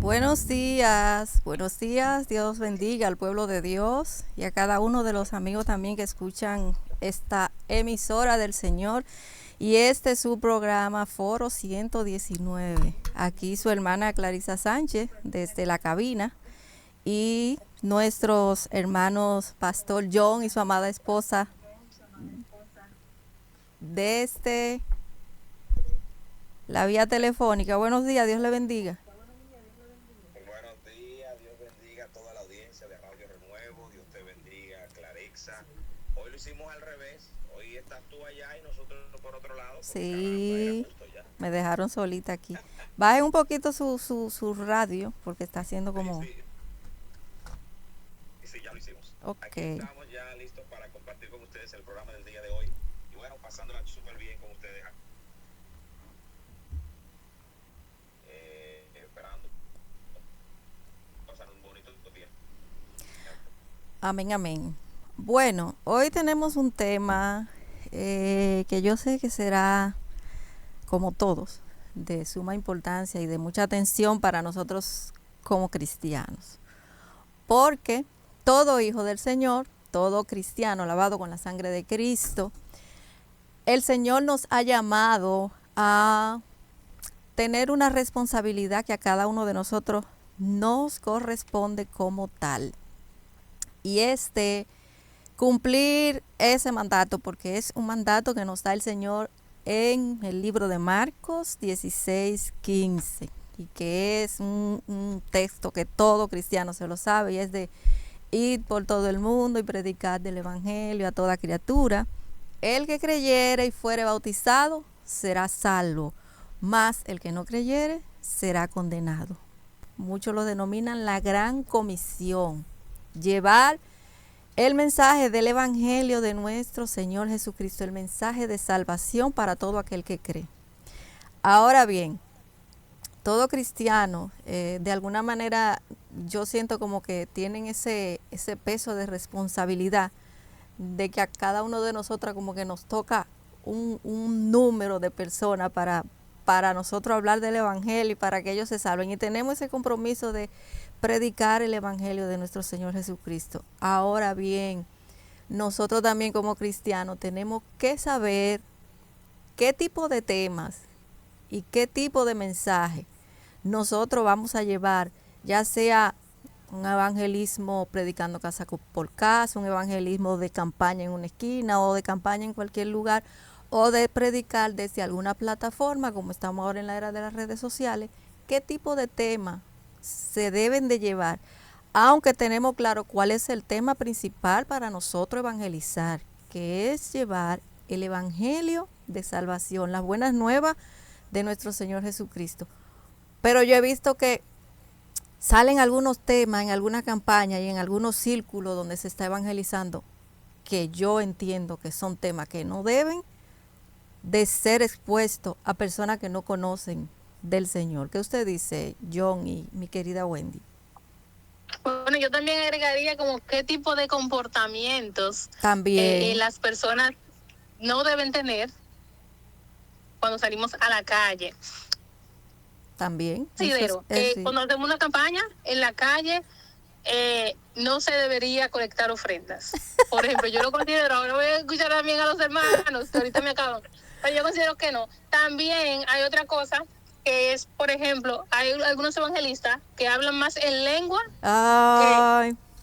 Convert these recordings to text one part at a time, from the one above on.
buenos días, Dios bendiga al pueblo de Dios y a cada uno de los amigos también que escuchan esta emisora del Señor. Y este es su programa Foro 119. Aquí su hermana Clarisa Sánchez desde la cabina y nuestros hermanos Pastor John y su amada esposa desde la vía telefónica. Buenos días, Dios le bendiga. Buenos días, Dios bendiga a toda la audiencia de Radio Renuevo, Dios te bendiga, Clarexa. Hoy lo hicimos al revés, hoy estás tú allá y nosotros por otro lado. Sí, me dejaron solita aquí. Baje un poquito su radio porque está haciendo como... Sí, sí, ya lo hicimos. Ok. Aquí estamos ya listos para compartir con ustedes el programa del día de hoy. Y bueno, pasándola súper bien con ustedes. Esperando pasar un bonito día. Amén, amén. Bueno, hoy tenemos un tema que yo sé que será, como todos, de suma importancia y de mucha atención para nosotros como cristianos. Porque todo hijo del Señor, todo cristiano lavado con la sangre de Cristo, el Señor nos ha llamado a tener una responsabilidad que a cada uno de nosotros nos corresponde como tal. Y cumplir ese mandato, porque es un mandato que nos da el Señor en el libro de Marcos 16:15, y que es un texto que todo cristiano se lo sabe, y es de ir por todo el mundo y predicar del evangelio a toda criatura. El que creyere y fuere bautizado será salvo, mas el que no creyere será condenado. Muchos lo denominan la gran comisión, llevar el mensaje del evangelio de nuestro Señor Jesucristo, el mensaje de salvación para todo aquel que cree. Ahora bien, todo cristiano, de alguna manera, yo siento como que tienen ese peso de responsabilidad, de que a cada uno de nosotros como que nos toca un número de personas para nosotros hablar del evangelio y para que ellos se salven. Y tenemos ese compromiso de predicar el evangelio de nuestro Señor Jesucristo. Ahora bien, nosotros también como cristianos tenemos que saber qué tipo de temas y qué tipo de mensaje nosotros vamos a llevar, ya sea un evangelismo predicando casa por casa, un evangelismo de campaña en una esquina o de campaña en cualquier lugar, o de predicar desde alguna plataforma, como estamos ahora en la era de las redes sociales. ¿Qué tipo de temas se deben de llevar? Aunque tenemos claro cuál es el tema principal para nosotros evangelizar, que es llevar el evangelio de salvación, las buenas nuevas de nuestro Señor Jesucristo. Pero yo he visto que salen algunos temas en alguna campaña y en algunos círculos donde se está evangelizando, que yo entiendo que son temas que no deben de ser expuestos a personas que no conocen del Señor. ¿Qué usted dice, John y mi querida Wendy? Bueno, yo también agregaría como qué tipo de comportamientos También. las personas no deben tener cuando salimos a la calle. También. Considero que cuando hacemos una campaña en la calle, no se debería colectar ofrendas. Por ejemplo, yo lo considero, ahora voy a escuchar también a los hermanos, que ahorita me acaban, pero yo considero que no. También hay otra cosa, que es, por ejemplo, hay algunos evangelistas que hablan más en lengua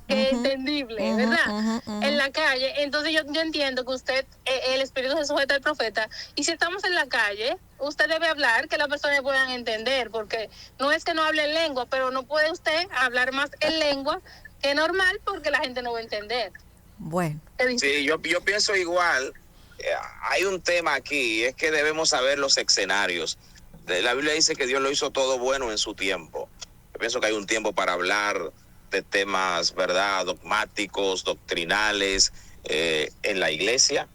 que entendible, ¿verdad? En la calle. Entonces yo entiendo que usted, el Espíritu se sujeta al profeta, y si estamos en la calle, usted debe hablar que las personas puedan entender, porque no es que no hable en lengua, pero no puede usted hablar más en lengua que normal, porque la gente no va a entender. Bueno. Sí, yo pienso igual. Hay un tema aquí, es que debemos saber los escenarios. La Biblia dice que Dios lo hizo todo bueno en su tiempo. Yo pienso que hay un tiempo para hablar de temas, ¿verdad?, dogmáticos, doctrinales, en la iglesia,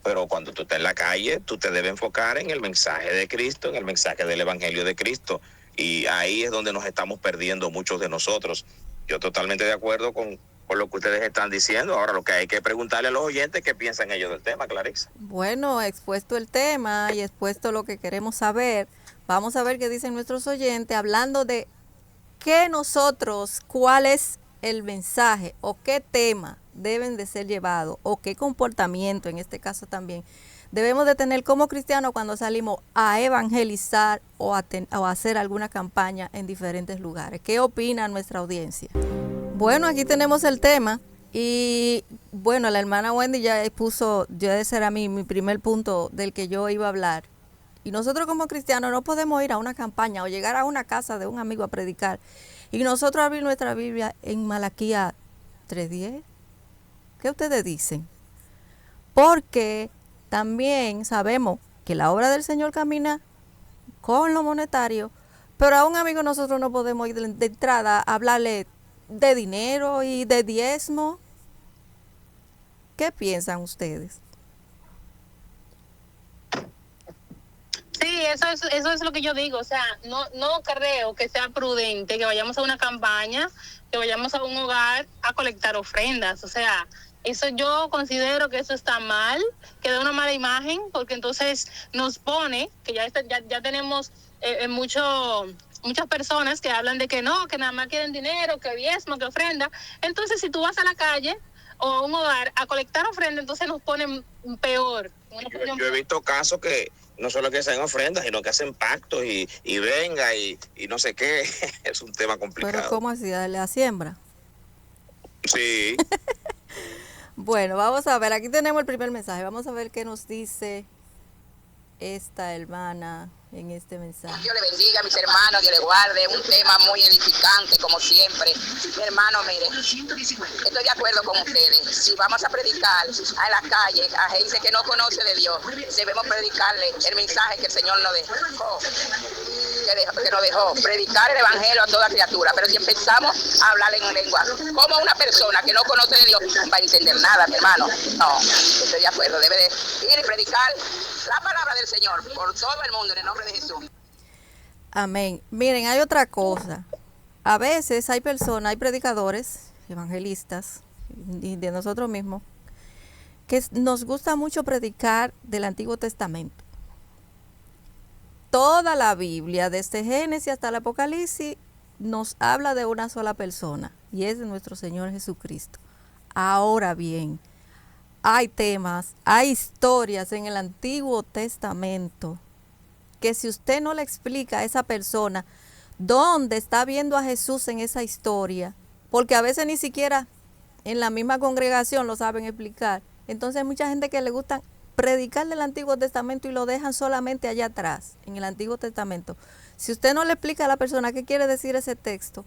pero cuando tú estás en la calle, tú te debes enfocar en el mensaje de Cristo, en el mensaje del evangelio de Cristo, y ahí es donde nos estamos perdiendo muchos de nosotros. Yo totalmente de acuerdo con lo que ustedes están diciendo. Ahora lo que hay que preguntarle a los oyentes qué piensan ellos del tema, Clarissa. Bueno, expuesto el tema y expuesto lo que queremos saber, vamos a ver qué dicen nuestros oyentes hablando de cuál es el mensaje o qué tema deben de ser llevados o qué comportamiento, en este caso también, debemos de tener como cristianos cuando salimos a evangelizar o a hacer alguna campaña en diferentes lugares. ¿Qué opina nuestra audiencia? Bueno, aquí tenemos el tema y bueno, la hermana Wendy ya expuso, ese era mi primer punto del que yo iba a hablar. Y nosotros como cristianos no podemos ir a una campaña o llegar a una casa de un amigo a predicar y nosotros abrir nuestra Biblia en Malaquías 3:10. ¿Qué ustedes dicen? Porque también sabemos que la obra del Señor camina con lo monetario, pero a un amigo nosotros no podemos ir de entrada a hablarle de dinero y de diezmo. ¿Qué piensan ustedes? Sí, eso es lo que yo digo. O sea, no creo que sea prudente que vayamos a una campaña, que vayamos a un hogar a colectar ofrendas. O sea, eso yo considero que eso está mal, que da una mala imagen, porque entonces nos pone, que ya tenemos muchas personas que hablan de que no, que nada más quieren dinero, que diezmo, que ofrenda. Entonces, si tú vas a la calle o a un hogar a colectar ofrenda, entonces nos ponen peor. Yo he visto casos que no solo que hacen ofrendas, sino que hacen pactos y venga y no sé qué. Es un tema complicado. Pero ¿cómo así? ¿La siembra? Sí. Bueno, vamos a ver, aquí tenemos el primer mensaje. Vamos a ver qué nos dice esta hermana en este mensaje. Dios le bendiga a mis hermanos, que le guarde. Un tema muy edificante, como siempre. Mi hermano, mire, estoy de acuerdo con ustedes. Si vamos a predicar en la calle a gente que no conoce de Dios, debemos predicarle el mensaje que el Señor nos dejó. Que nos dejó, predicar el evangelio a toda criatura. Pero si empezamos a hablar en lengua, como una persona que no conoce de Dios va a entender nada, mi hermano. No, estoy de acuerdo. Debe de ir y predicar la palabra del Señor por todo el mundo en el nombre de Jesús. Amén. Miren, hay otra cosa. A veces hay personas, hay predicadores, evangelistas, y de nosotros mismos, que nos gusta mucho predicar del Antiguo Testamento. Toda la Biblia, desde Génesis hasta el Apocalipsis, nos habla de una sola persona, y es de nuestro Señor Jesucristo. Ahora bien, hay temas, hay historias en el Antiguo Testamento que si usted no le explica a esa persona dónde está viendo a Jesús en esa historia, porque a veces ni siquiera en la misma congregación lo saben explicar, entonces hay mucha gente que le gusta predicar del Antiguo Testamento y lo dejan solamente allá atrás, en el Antiguo Testamento. Si usted no le explica a la persona qué quiere decir ese texto,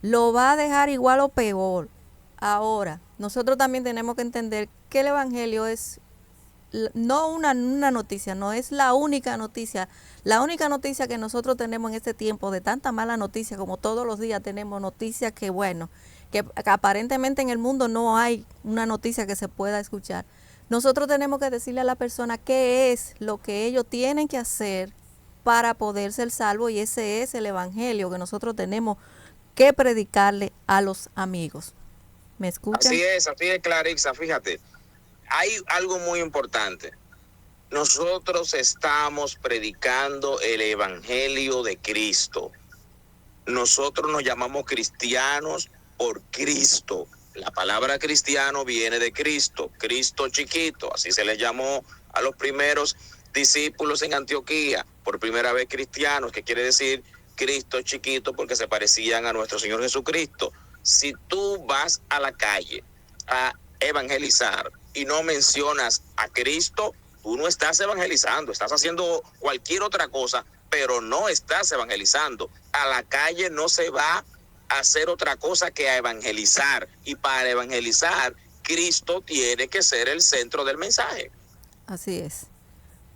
lo va a dejar igual o peor. Ahora, nosotros también tenemos que entender que el Evangelio es no una noticia, no es la única noticia. La única noticia que nosotros tenemos en este tiempo de tanta mala noticia, como todos los días tenemos noticias que que aparentemente en el mundo no hay una noticia que se pueda escuchar. Nosotros tenemos que decirle a la persona qué es lo que ellos tienen que hacer para poder ser salvos, y ese es el Evangelio que nosotros tenemos que predicarle a los amigos. ¿Me escuchan? Así es, Clarixa, fíjate. Hay algo muy importante. Nosotros estamos predicando el Evangelio de Cristo. Nosotros nos llamamos cristianos por Cristo. La palabra cristiano viene de Cristo, Cristo chiquito, así se les llamó a los primeros discípulos en Antioquía, por primera vez cristianos, que quiere decir Cristo chiquito porque se parecían a nuestro Señor Jesucristo. Si tú vas a la calle a evangelizar y no mencionas a Cristo, tú no estás evangelizando, estás haciendo cualquier otra cosa, pero no estás evangelizando. A la calle no se va a hacer otra cosa que a evangelizar, y para evangelizar, Cristo tiene que ser el centro del mensaje. Así es.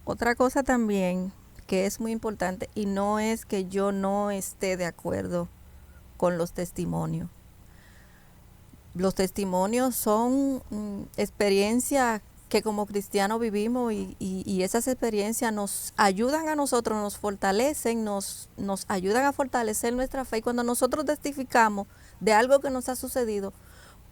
Otra cosa también que es muy importante, y no es que yo no esté de acuerdo con los testimonios. Los testimonios son experiencias que como cristianos vivimos, y esas experiencias nos ayudan a nosotros, nos fortalecen, nos ayudan a fortalecer nuestra fe. Y cuando nosotros testificamos de algo que nos ha sucedido,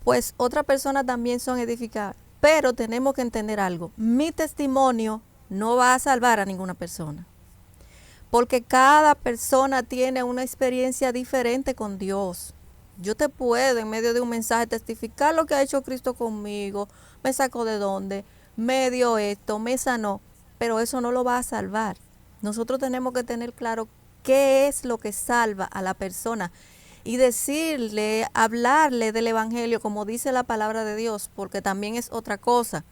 pues otras personas también son edificadas. Pero tenemos que entender algo: mi testimonio no va a salvar a ninguna persona. porque cada persona tiene una experiencia diferente con Dios. Yo te puedo en medio de un mensaje testificar lo que ha hecho Cristo conmigo, me sacó de dónde, me dio esto, me sanó, pero eso no lo va a salvar. Nosotros tenemos que tener claro qué es lo que salva a la persona y decirle, hablarle del evangelio como dice la palabra de Dios, porque también es otra cosa.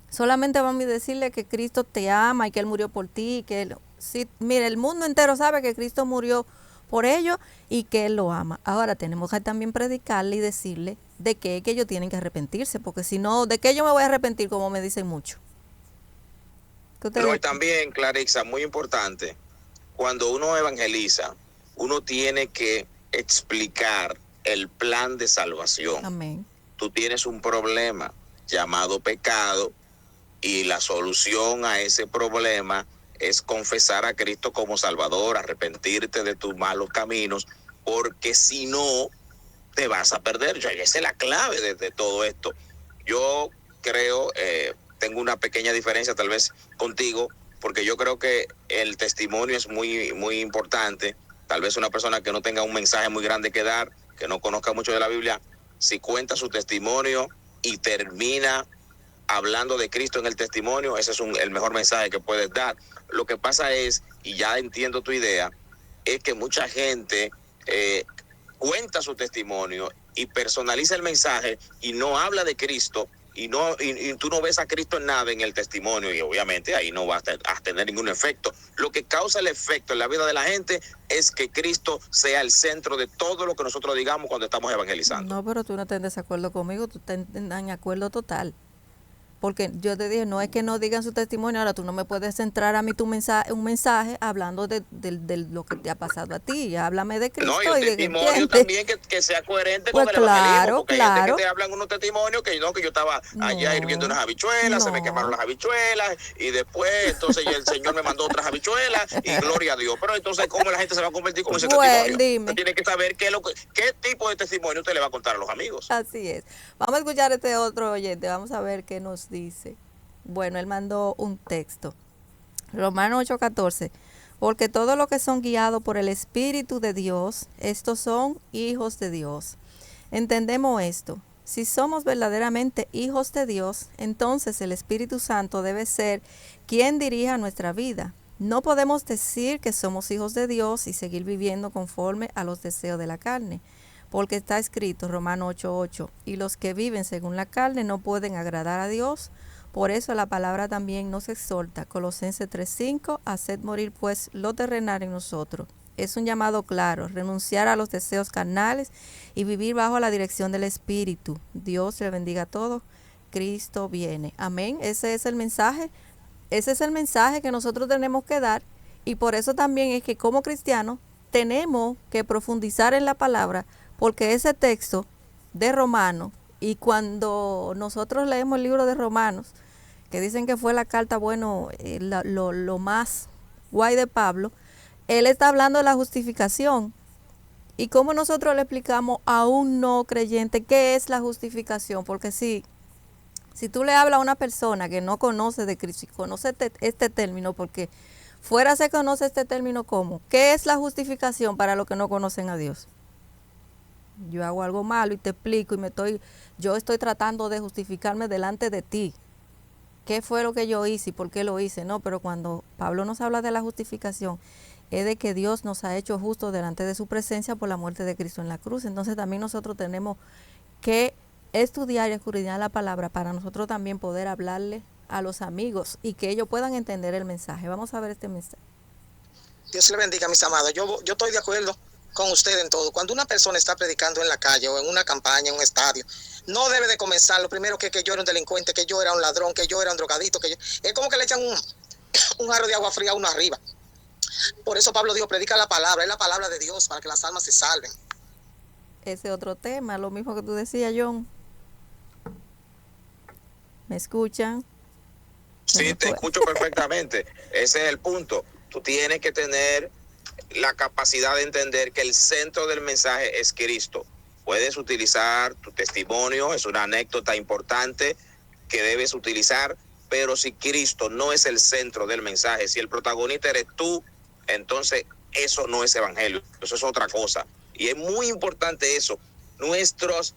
Solamente vamos a decirle que Cristo te ama y que Él murió por ti, que Él, sí, mire, el mundo entero sabe que Cristo murió por ellos y que Él lo ama. Ahora tenemos que también predicarle y decirle de qué es que ellos tienen que arrepentirse, porque si no, ¿de qué yo me voy a arrepentir? Como me dicen mucho. No, y también, Clarixa, muy importante, cuando uno evangeliza, uno tiene que explicar el plan de salvación. Amén. Tú tienes un problema llamado pecado y la solución a ese problema es confesar a Cristo como Salvador, arrepentirte de tus malos caminos, porque si no, te vas a perder. Esa es la clave de todo esto. Yo creo, tengo una pequeña diferencia tal vez contigo, porque yo creo que el testimonio es muy, muy importante. Tal vez una persona que no tenga un mensaje muy grande que dar, que no conozca mucho de la Biblia, si cuenta su testimonio y termina hablando de Cristo en el testimonio, ese es el mejor mensaje que puedes dar. Lo que pasa es, y ya entiendo tu idea, es que mucha gente cuenta su testimonio y personaliza el mensaje y no habla de Cristo y tú no ves a Cristo en nada en el testimonio y obviamente ahí no va a tener ningún efecto. Lo que causa el efecto en la vida de la gente es que Cristo sea el centro de todo lo que nosotros digamos cuando estamos evangelizando. No, pero tú no estás en desacuerdo conmigo, tú estás en acuerdo total. Porque yo te dije, no es que no digan su testimonio, ahora tú no me puedes centrar a mí un mensaje hablando de lo que te ha pasado a ti. Háblame de Cristo. No, y un testimonio también que sea coherente pues con el evangelismo, porque hay gente que te hablan unos testimonios que yo estaba allá hirviendo unas habichuelas, se me quemaron las habichuelas, y después entonces el Señor me mandó otras habichuelas, y gloria a Dios. Pero entonces, ¿cómo la gente se va a convertir con ese testimonio? Dime. Usted tiene que saber qué tipo de testimonio usted le va a contar a los amigos. Así es. Vamos a escuchar este otro oyente, vamos a ver qué nos dice. Bueno, él mandó un texto. Romanos 8:14. Porque todos los que son guiados por el Espíritu de Dios, estos son hijos de Dios. Entendemos esto. Si somos verdaderamente hijos de Dios, entonces el Espíritu Santo debe ser quien dirija nuestra vida. No podemos decir que somos hijos de Dios y seguir viviendo conforme a los deseos de la carne. Porque está escrito, Romanos 8:8, y los que viven según la carne no pueden agradar a Dios. Por eso la palabra también nos exhorta, Colosenses 3:5, haced morir pues lo terrenal en nosotros. Es un llamado claro, renunciar a los deseos carnales y vivir bajo la dirección del Espíritu. Dios le bendiga a todos. Cristo viene. Amén. Ese es el mensaje. Ese es el mensaje que nosotros tenemos que dar, y por eso también es que como cristianos tenemos que profundizar en la palabra, porque ese texto de Romanos, y cuando nosotros leemos el libro de Romanos, que dicen que fue la carta, bueno, lo más guay de Pablo, él está hablando de la justificación. Y cómo nosotros le explicamos a un no creyente qué es la justificación, porque si tú le hablas a una persona que no conoce de Cristo y conoce este término, porque fuera se conoce este término como, ¿qué es la justificación para los que no conocen a Dios? Yo hago algo malo y te explico y yo estoy tratando de justificarme delante de ti. ¿Qué fue lo que yo hice y por qué lo hice? No, pero cuando Pablo nos habla de la justificación, es de que Dios nos ha hecho justos delante de su presencia por la muerte de Cristo en la cruz. Entonces también nosotros tenemos que estudiar y escudriñar la palabra para nosotros también poder hablarle a los amigos y que ellos puedan entender el mensaje. Vamos a ver este mensaje. Dios le bendiga, mis amados. Yo estoy de acuerdo con usted en todo. Cuando una persona está predicando en la calle o en una campaña, en un estadio, no debe de comenzar lo primero que yo era un delincuente, que yo era un ladrón, que yo era un drogadito, es como que le echan un jarro de agua fría a uno arriba. Por eso Pablo dijo, predica la palabra, es la palabra de Dios para que las almas se salven. Ese otro tema, lo mismo que tú decías, John. ¿Me escuchan? Sí, te escucho perfectamente. Ese es el punto. Tú tienes que tener la capacidad de entender que el centro del mensaje es Cristo. Puedes utilizar tu testimonio, es una anécdota importante que debes utilizar, pero si Cristo no es el centro del mensaje, si el protagonista eres tú, entonces eso no es evangelio, eso es otra cosa. Y es muy importante eso. Nuestras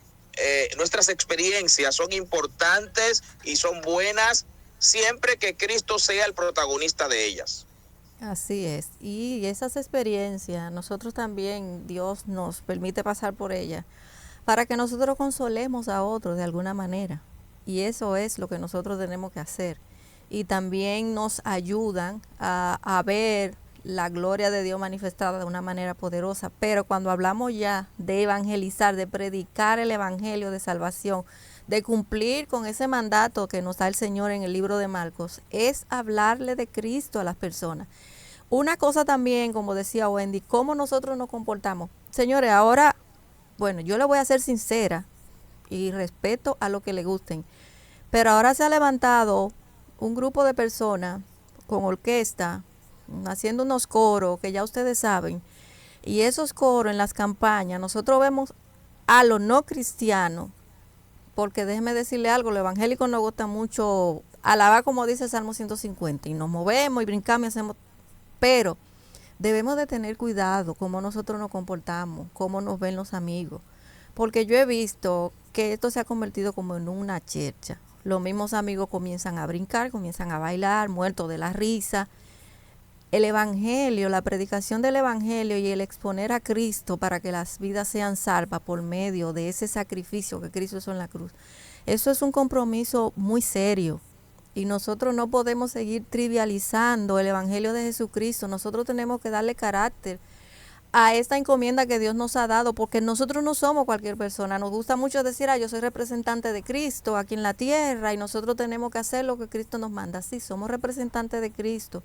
experiencias son importantes y son buenas siempre que Cristo sea el protagonista de ellas. Así es. Y esas experiencias, nosotros también, Dios nos permite pasar por ellas para que nosotros consolemos a otros de alguna manera. Y eso es lo que nosotros tenemos que hacer. Y también nos ayudan a ver la gloria de Dios manifestada de una manera poderosa. Pero cuando hablamos ya de evangelizar, de predicar el evangelio de salvación, de cumplir con ese mandato que nos da el Señor en el libro de Marcos, es hablarle de Cristo a las personas. Una cosa también, como decía Wendy, cómo nosotros nos comportamos. Señores, ahora, bueno, yo le voy a ser sincera y respeto a lo que le gusten, pero ahora se ha levantado un grupo de personas con orquesta, haciendo unos coros que ya ustedes saben, y esos coros en las campañas, nosotros vemos a los no cristianos, porque déjeme decirle algo, los evangélicos nos gusta mucho alabar, como dice el Salmo 150, y nos movemos y brincamos y hacemos, pero debemos de tener cuidado cómo nosotros nos comportamos, cómo nos ven los amigos, porque yo he visto que esto se ha convertido como en una chercha. Los mismos amigos comienzan a brincar, comienzan a bailar, muertos de la risa. El evangelio, la predicación del evangelio y el exponer a Cristo para que las vidas sean salvas por medio de ese sacrificio que Cristo hizo en la cruz, eso es un compromiso muy serio. Y nosotros no podemos seguir trivializando el evangelio de Jesucristo. Nosotros tenemos que darle carácter a esta encomienda que Dios nos ha dado, porque nosotros no somos cualquier persona. Nos gusta mucho decir, yo soy representante de Cristo aquí en la tierra y nosotros tenemos que hacer lo que Cristo nos manda. Sí, somos representantes de Cristo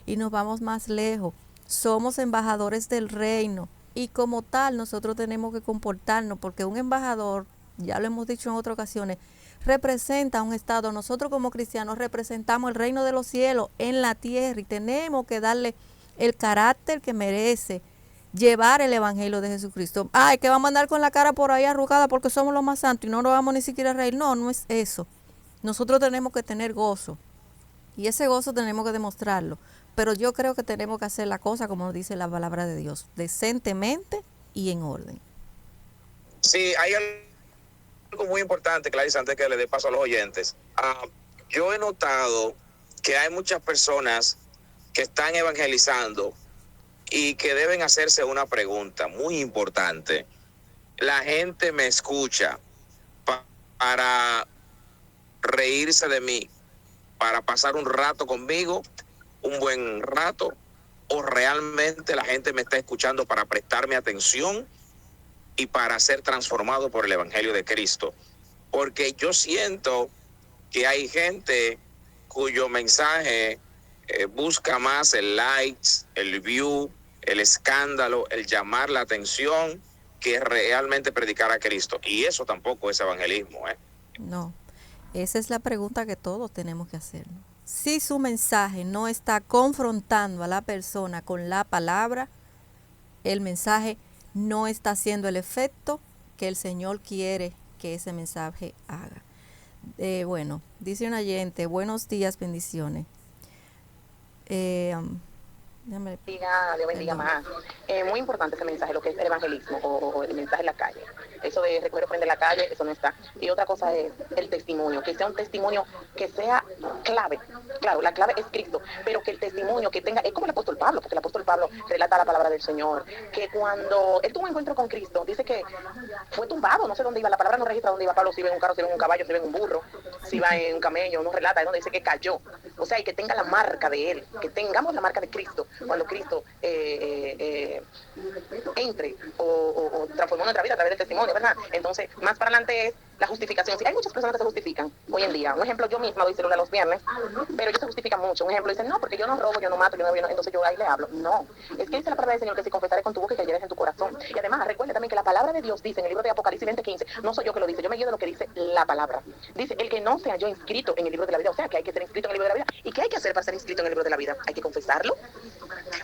y nos vamos más lejos. Somos embajadores del reino y como tal nosotros tenemos que comportarnos, porque un embajador, ya lo hemos dicho en otras ocasiones, representa un estado. Nosotros como cristianos representamos el reino de los cielos en la tierra y tenemos que darle el carácter que merece llevar el evangelio de Jesucristo. Que vamos a andar con la cara por ahí arrugada porque somos los más santos y no nos vamos ni siquiera a reír. No, no es eso. Nosotros tenemos que tener gozo y ese gozo tenemos que demostrarlo, pero yo creo que tenemos que hacer la cosa como nos dice la palabra de Dios, decentemente y en orden. Sí, hay algo muy importante, Clarice, antes que le dé paso a los oyentes. Yo he notado que hay muchas personas que están evangelizando y que deben hacerse una pregunta muy importante. La gente me escucha para reírse de mí, para pasar un rato conmigo, un buen rato, o realmente la gente me está escuchando para prestarme atención y para ser transformado por el evangelio de Cristo. Porque yo siento que hay gente cuyo mensaje busca más el likes, el view, el escándalo, el llamar la atención, que realmente predicar a Cristo. Y eso tampoco es evangelismo. No, esa es la pregunta que todos tenemos que hacer. Si su mensaje no está confrontando a la persona con la palabra, el mensaje no está haciendo el efecto que el Señor quiere que ese mensaje haga. Bueno, dice un oyente, buenos días, bendiciones. Dios bendiga más. Muy importante ese mensaje, lo que es el evangelismo o el mensaje en la calle. Eso de recoger ofrenda en la calle, eso no está. Y otra cosa es el testimonio, que sea un testimonio que sea clave. Claro, la clave es Cristo, pero que el testimonio que tenga, es como el apóstol Pablo, porque el apóstol Pablo relata la palabra del Señor, que cuando él tuvo un encuentro con Cristo, dice que fue tumbado, no sé dónde iba, la palabra no registra dónde iba Pablo, si iba en un carro, si iba en un caballo, si iba en un burro, si iba en un camello, no relata, es donde dice que cayó. O sea, y que tenga la marca de él, que tengamos la marca de Cristo, cuando Cristo entre o transformó nuestra vida a través del testimonio, ¿verdad? Entonces, más para adelante es la justificación. Sí, hay muchas personas que se justifican hoy en día. Un ejemplo, yo misma doy célula los viernes, pero ellos se justifican mucho. Un ejemplo, dicen, no, porque yo no robo, yo no mato, yo no, entonces yo ahí le hablo. No, es que dice la palabra del Señor que si confesaré con tu boca y creyeres en tu corazón. Y además, recuerda también que la palabra de Dios dice en el libro de Apocalipsis 20:15, no soy yo que lo dice, yo me guío de lo que dice la palabra. Dice, el que no sea yo inscrito en el libro de la vida, o sea, que hay que ser inscrito en el libro de la vida. ¿Y qué hay que hacer para ser inscrito en el libro de la vida? Hay que confesarlo,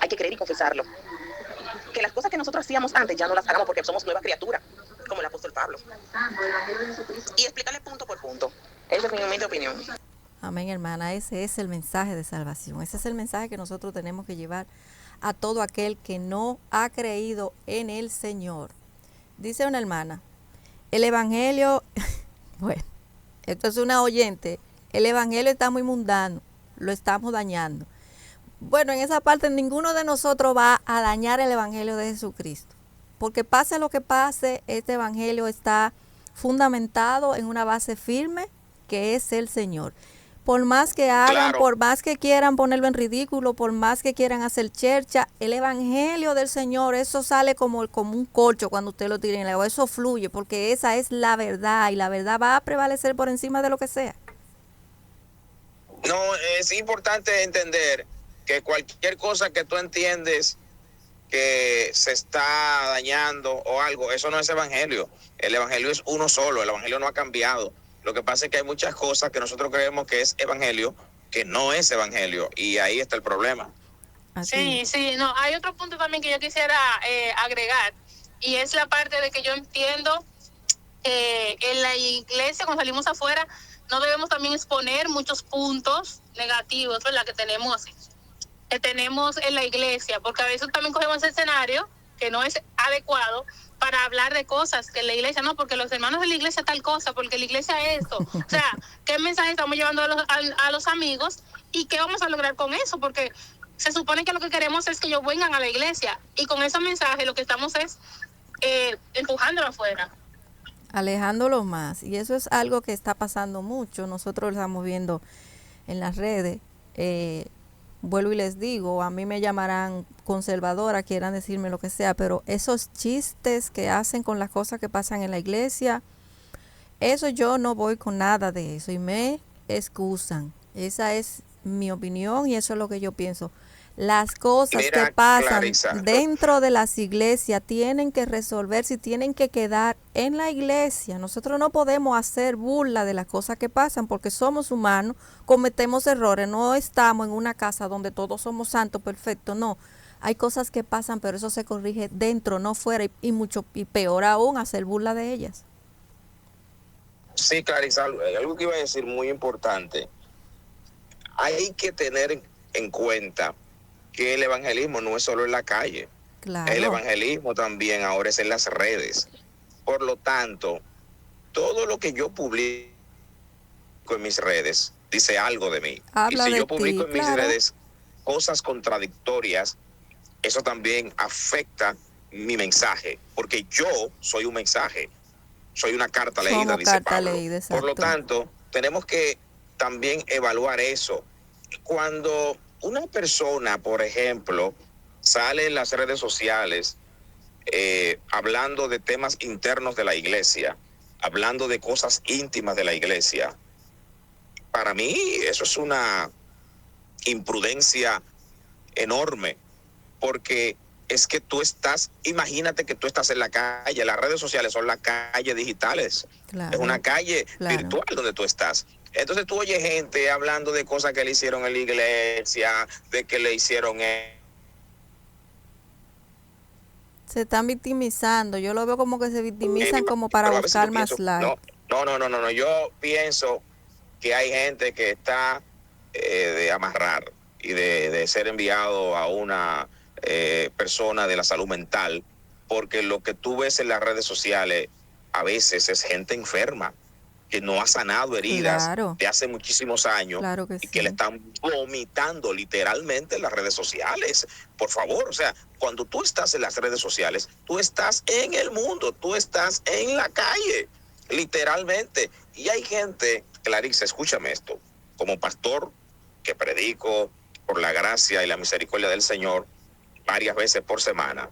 hay que creer y confesarlo. Que las cosas que nosotros hacíamos antes ya no las hagamos porque somos nueva criatura, como el apóstol Pablo. Y explicarle punto por punto. Esa es mi humilde opinión. Amén, hermana. Ese es el mensaje de salvación. Ese es el mensaje que nosotros tenemos que llevar a todo aquel que no ha creído en el Señor. Dice una hermana, el evangelio, bueno, esto es una oyente, el evangelio está muy mundano, lo estamos dañando. Bueno, en esa parte ninguno de nosotros va a dañar el evangelio de Jesucristo, porque pase lo que pase, este evangelio está fundamentado en una base firme que es el Señor. Por más que hagan, Claro. por más que quieran ponerlo en ridículo, por más que quieran hacer chercha, el evangelio del Señor, eso sale como un corcho cuando usted lo tira en el agua, eso fluye, porque esa es la verdad y la verdad va a prevalecer por encima de lo que sea. No, es importante entender que cualquier cosa que tú entiendes que se está dañando o algo, eso no es evangelio. El evangelio es uno solo, el evangelio no ha cambiado. Lo que pasa es que hay muchas cosas que nosotros creemos que es evangelio, que no es evangelio, y ahí está el problema. Así. Sí, no, hay otro punto también que yo quisiera agregar, y es la parte de que yo entiendo que en la iglesia, cuando salimos afuera, no debemos también exponer muchos puntos negativos, ¿verdad?, que tenemos en la iglesia, porque a veces también cogemos ese escenario que no es adecuado para hablar de cosas que en la iglesia no, porque los hermanos de la iglesia tal cosa, porque la iglesia esto. O sea, ¿qué mensaje estamos llevando a los amigos y qué vamos a lograr con eso? Porque se supone que lo que queremos es que ellos vengan a la iglesia y con esos mensajes lo que estamos es empujándolo afuera. Alejándolo más. Y eso es algo que está pasando mucho. Nosotros lo estamos viendo en las redes. Vuelvo y les digo, a mí me llamarán conservadora, quieran decirme lo que sea, pero esos chistes que hacen con las cosas que pasan en la iglesia, eso yo no voy con nada de eso y me excusan. Esa es mi opinión y eso es lo que yo pienso. Las cosas Mira, que pasan Clarisa, dentro de las iglesias tienen que resolverse y tienen que quedar en la iglesia. Nosotros no podemos hacer burla de las cosas que pasan porque somos humanos, cometemos errores, no estamos en una casa donde todos somos santos, perfectos, no. Hay cosas que pasan, pero eso se corrige dentro, no fuera, y mucho y peor aún hacer burla de ellas. Sí, Clarisa, algo que iba a decir muy importante. Hay que tener en cuenta que el evangelismo no es solo en la calle. Claro. El evangelismo también ahora es en las redes. Por lo tanto, todo lo que yo publico en mis redes dice algo de mí. Habla y si de yo publico ti, en mis claro. redes cosas contradictorias, eso también afecta mi mensaje, porque yo soy un mensaje, soy una carta leída, Somos dice carta Pablo. leída, Por lo exacto. tanto, tenemos que también evaluar eso. Cuando una persona, por ejemplo, sale en las redes sociales hablando de temas internos de la iglesia, hablando de cosas íntimas de la iglesia, para mí eso es una imprudencia enorme, porque es que tú estás, imagínate que tú estás en la calle, las redes sociales son las calles digitales, Claro. es una calle Claro. virtual donde tú estás. Entonces tú oyes gente hablando de cosas que le hicieron en la iglesia, de que le hicieron Se están victimizando. Yo lo veo como que se victimizan como para pero a veces buscar yo más pienso, like. no, yo pienso que hay gente que está de amarrar y de ser enviado a una persona de la salud mental, porque lo que tú ves en las redes sociales a veces es gente enferma que no ha sanado heridas Claro. de hace muchísimos años, Claro que y sí. que le están vomitando literalmente en las redes sociales. Por favor, o sea, cuando tú estás en las redes sociales, tú estás en el mundo, tú estás en la calle, literalmente. Y hay gente, Clarissa, escúchame esto, como pastor que predico por la gracia y la misericordia del Señor varias veces por semana,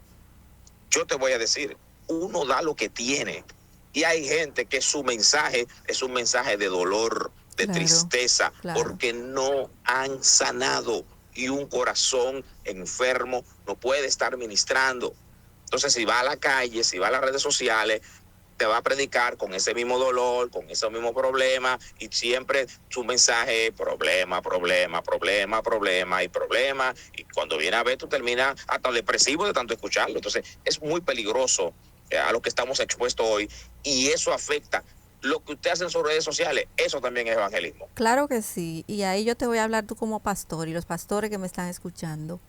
yo te voy a decir, uno da lo que tiene. Y hay gente que su mensaje es un mensaje de dolor, de Claro, tristeza, claro. porque no han sanado. Y un corazón enfermo no puede estar ministrando. Entonces, si va a la calle, si va a las redes sociales, te va a predicar con ese mismo dolor, con ese mismo problema, y siempre su mensaje es problema, y cuando viene a ver tú terminas hasta depresivo de tanto escucharlo. Entonces es muy peligroso a lo que estamos expuestos hoy, y eso afecta lo que usted hace en sus redes sociales. Eso también es evangelismo. Claro que sí. Y ahí yo te voy a hablar tú como pastor y los pastores que me están escuchando.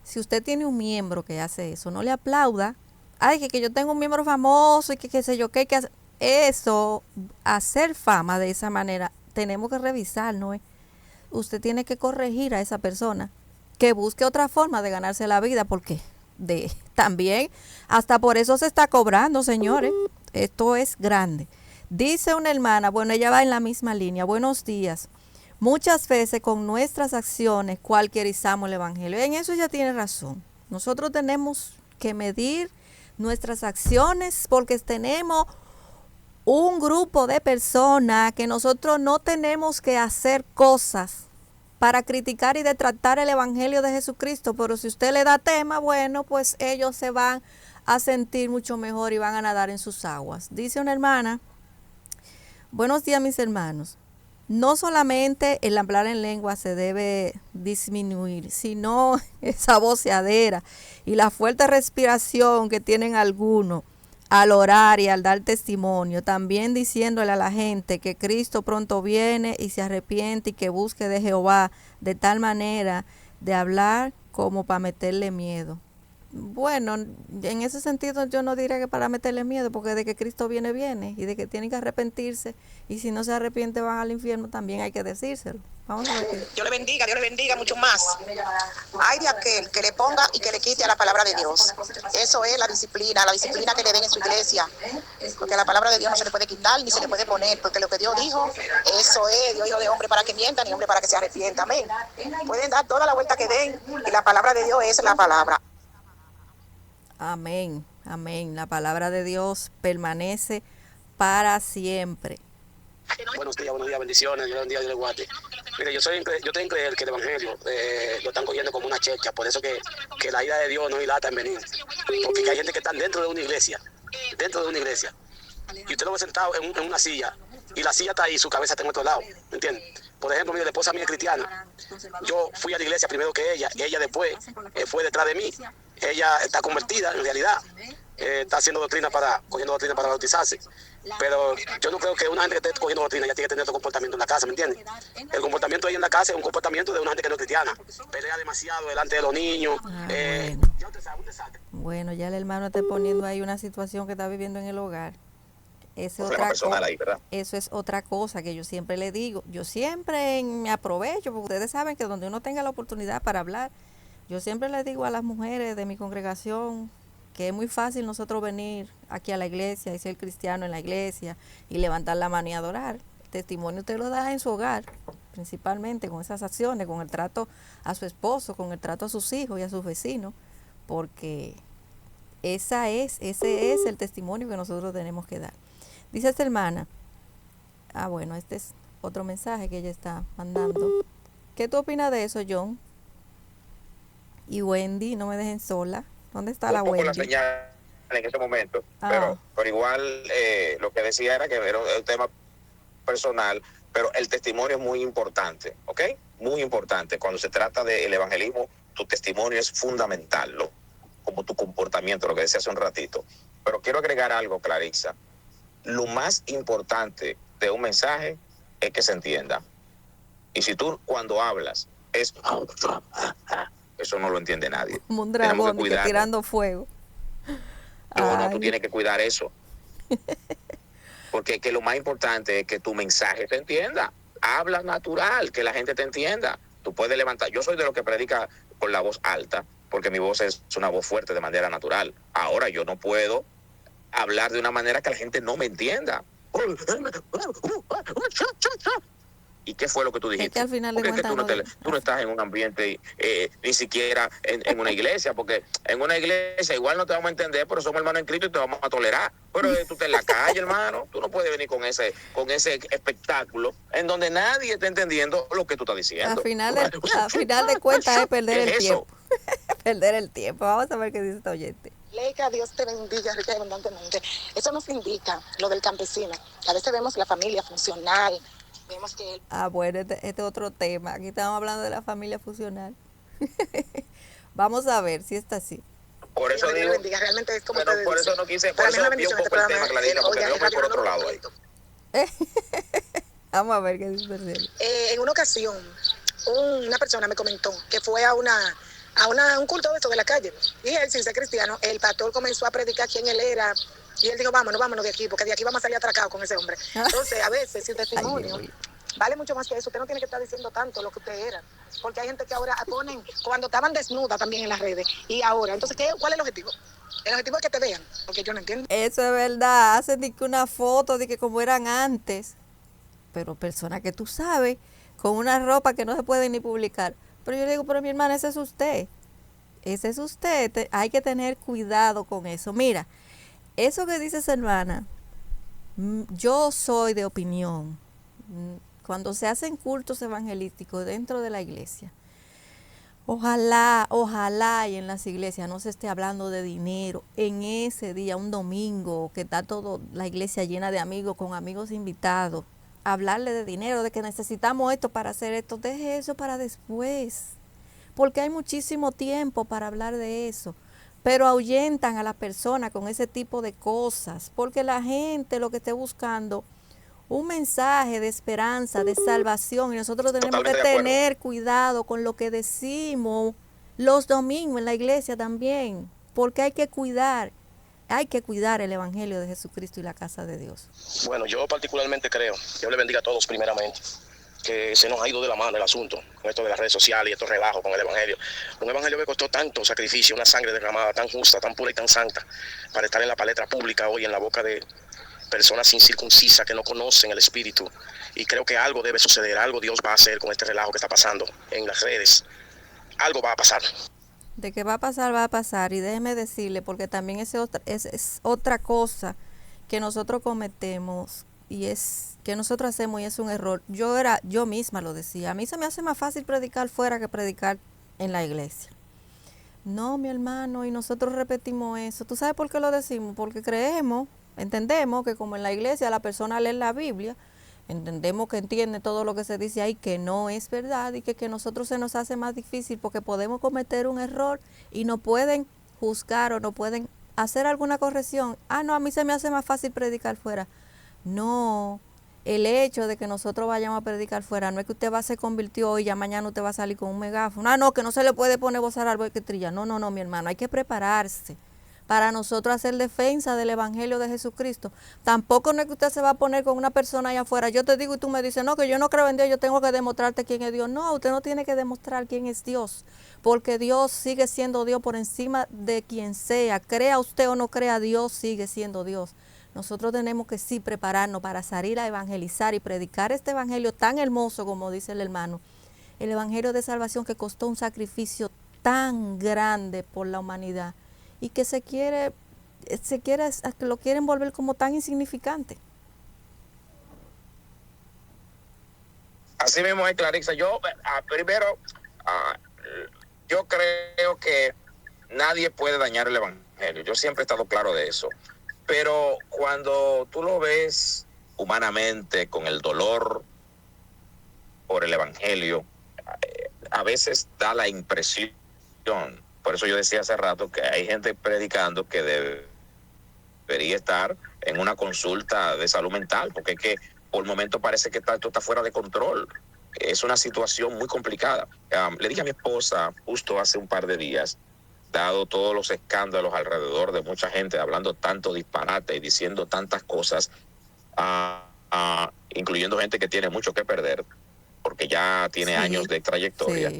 Si usted tiene un miembro que hace eso, no le aplauda. Ay, que yo tengo un miembro famoso y que qué sé yo, que hay que hacer. Eso, hacer fama de esa manera, tenemos que revisar, ¿no? Usted tiene que corregir a esa persona, que busque otra forma de ganarse la vida, porque también, hasta por eso se está cobrando, señores. Esto es grande. Dice una hermana, bueno, ella va en la misma línea. Buenos días. Muchas veces con nuestras acciones cualquierizamos el evangelio. En eso ella tiene razón. Nosotros tenemos que medir nuestras acciones porque tenemos un grupo de personas que nosotros no tenemos que hacer cosas para criticar y detratar el evangelio de Jesucristo, pero si usted le da tema, bueno, pues ellos se van a sentir mucho mejor y van a nadar en sus aguas. Dice una hermana, buenos días mis hermanos, no solamente el hablar en lengua se debe disminuir, sino esa voceadera y la fuerte respiración que tienen algunos al orar y al dar testimonio, también diciéndole a la gente que Cristo pronto viene y se arrepiente y que busque de Jehová, de tal manera de hablar como para meterle miedo. Bueno, en ese sentido yo no diría que para meterle miedo, porque de que Cristo viene, viene, y de que tienen que arrepentirse, y si no se arrepiente van al infierno, también hay que decírselo. Vamos a ver. Dios le bendiga mucho más. Hay de aquel que le ponga y que le quite a la palabra de Dios. Eso es la disciplina que le den en su iglesia. Porque a la palabra de Dios no se le puede quitar ni se le puede poner, porque lo que Dios dijo, eso es, Dios dijo de hombre para que mienta, ni hombre para que se arrepienta. Amén. Pueden dar toda la vuelta que den, y la palabra de Dios es la palabra. Amén, amén. La palabra de Dios permanece para siempre. Buenos días, bendiciones, Dios bendiga, Dios le guarde. Mire, yo tengo que creer que el evangelio lo están cogiendo como una checha, por eso que la ira de Dios no dilata en venir. Porque hay gente que está dentro de una iglesia, y usted lo ve sentado en una silla, y la silla está ahí, su cabeza está en otro lado, ¿me entiende? Por ejemplo, mi esposa mía es cristiana. Yo fui a la iglesia primero que ella después fue detrás de mí. Ella está convertida, en realidad, está cogiendo doctrina para bautizarse. Pero yo no creo que una gente que esté cogiendo doctrina ya tiene que tener otro comportamiento en la casa, ¿me entiendes? El comportamiento ahí en la casa es un comportamiento de una gente que no es cristiana. Pelea demasiado delante de los niños. Ya usted sabe. Bueno, ya el hermano está poniendo ahí una situación que está viviendo en el hogar. Eso es otra cosa que yo siempre le digo. Yo siempre me aprovecho, porque ustedes saben que donde uno tenga la oportunidad para hablar, yo siempre le digo a las mujeres de mi congregación que es muy fácil nosotros venir aquí a la iglesia y ser cristiano en la iglesia y levantar la mano y adorar. El testimonio usted lo da en su hogar, principalmente con esas acciones, con el trato a su esposo, con el trato a sus hijos y a sus vecinos, porque ese es el testimonio que nosotros tenemos que dar. Dice esta hermana, bueno, este es otro mensaje que ella está mandando. ¿Qué tú opinas de eso, John? Y Wendy, no me dejen sola. ¿Dónde está la Wendy? La señal en ese momento, pero igual lo que decía era que era un tema personal, pero el testimonio es muy importante, ¿ok? Muy importante. Cuando se trata del evangelismo, tu testimonio es fundamental, como tu comportamiento, lo que decía hace un ratito. Pero quiero agregar algo, Clarissa. Lo más importante de un mensaje es que se entienda. Y si tú cuando hablas eso no lo entiende nadie. Como un dragón que tirando fuego. No, tú tienes que cuidar eso. Porque que lo más importante es que tu mensaje se entienda. Habla natural, que la gente te entienda. Tú puedes levantar. Yo soy de los que predica con la voz alta, porque mi voz es una voz fuerte de manera natural. Ahora yo no puedo hablar de una manera que la gente no me entienda. ¿Y qué fue lo que tú dijiste? Es que al final de cuentas tú no estás en un ambiente, ni siquiera en una iglesia, porque en una iglesia igual no te vamos a entender, pero somos hermanos en Cristo y te vamos a tolerar. Pero tú estás en la calle, hermano, tú no puedes venir con ese espectáculo en donde nadie está entendiendo lo que tú estás diciendo. Al final de cuentas es perder el tiempo. Perder el tiempo. Vamos a ver qué dice esta oyente. Leica, Dios te bendiga rica y abundantemente. Eso nos indica lo del campesino. A veces vemos la familia funcional. Vemos que bueno, este es otro tema. Aquí estamos hablando de la familia funcional. Vamos a ver si está así. Por eso digo, realmente es como pero por eso no quise, por eso vi un poco el tema, Clarita, porque yo voy por otro lado ahí. Vamos a ver qué dice. En una ocasión, una persona me comentó que fue a una a un culto de esto de la calle. Y él, sin ser cristiano, el pastor comenzó a predicar quién él era. Y él dijo, vámonos de aquí, porque de aquí vamos a salir atracados con ese hombre. Entonces, a veces, si testimonio vale mucho más que eso. Usted no tiene que estar diciendo tanto lo que usted era. Porque hay gente que ahora ponen, cuando estaban desnudas también en las redes, y ahora. Entonces, ¿cuál es el objetivo? El objetivo es que te vean, porque yo no entiendo. Eso es verdad, hacen de que una foto de que como eran antes, pero personas que tú sabes, con una ropa que no se puede ni publicar. Pero yo le digo, pero mi hermana, ese es usted. Ese es usted. Hay que tener cuidado con eso. Mira, eso que dice esa hermana, yo soy de opinión. Cuando se hacen cultos evangelísticos dentro de la iglesia, ojalá y en las iglesias no se esté hablando de dinero en ese día, un domingo, que está toda la iglesia llena de amigos, con amigos invitados. Hablarle de dinero, de que necesitamos esto para hacer esto, deje eso para después, porque hay muchísimo tiempo para hablar de eso, pero ahuyentan a la persona con ese tipo de cosas, porque la gente lo que esté buscando un mensaje de esperanza, de salvación, y nosotros tenemos que tener cuidado con lo que decimos los domingos en la iglesia también, porque hay que cuidar el evangelio de Jesucristo y la casa de Dios. Bueno, yo particularmente creo, Dios le bendiga a todos primeramente, que se nos ha ido de la mano el asunto con esto de las redes sociales y estos relajos con el evangelio. Un evangelio que costó tanto sacrificio, una sangre derramada tan justa, tan pura y tan santa, para estar en la palestra pública hoy en la boca de personas incircuncisas que no conocen el Espíritu. Y creo que algo debe suceder, algo Dios va a hacer con este relajo que está pasando en las redes. Algo va a pasar. De que va a pasar. Y déjeme decirle, porque también es otra cosa que nosotros cometemos y es que nosotros hacemos y es un error. Yo misma lo decía. A mí se me hace más fácil predicar fuera que predicar en la iglesia. No, mi hermano, y nosotros repetimos eso. ¿Tú sabes por qué lo decimos? Porque entendemos que como en la iglesia la persona lee la Biblia, entendemos que entiende todo lo que se dice ahí, que no es verdad, y que nosotros se nos hace más difícil porque podemos cometer un error y no pueden juzgar o no pueden hacer alguna corrección. No, a mí se me hace más fácil predicar fuera. No, el hecho de que nosotros vayamos a predicar fuera no es que usted se convirtió y ya mañana usted va a salir con un megáfono. No, que no se le puede poner voz al árbol que trilla. No, mi hermano, hay que prepararse para nosotros hacer defensa del evangelio de Jesucristo. Tampoco no es que usted se va a poner con una persona allá afuera. Yo te digo y tú me dices, no, que yo no creo en Dios, yo tengo que demostrarte quién es Dios. No, usted no tiene que demostrar quién es Dios, porque Dios sigue siendo Dios por encima de quien sea. Crea usted o no crea, Dios sigue siendo Dios. Nosotros tenemos que sí prepararnos para salir a evangelizar y predicar este evangelio tan hermoso como dice el hermano. El evangelio de salvación que costó un sacrificio tan grande por la humanidad y que lo quieren volver como tan insignificante. Así mismo es, Clarissa. Primero, yo creo que nadie puede dañar el evangelio. Yo siempre he estado claro de eso. Pero cuando tú lo ves humanamente, con el dolor por el evangelio, a veces da la impresión. Por eso yo decía hace rato que hay gente predicando que debería estar en una consulta de salud mental, porque es que por el momento parece que esto está fuera de control. Es una situación muy complicada. Le dije a mi esposa justo hace un par de días, dado todos los escándalos alrededor de mucha gente hablando tanto disparate y diciendo tantas cosas, incluyendo gente que tiene mucho que perder, porque ya tiene años de trayectoria,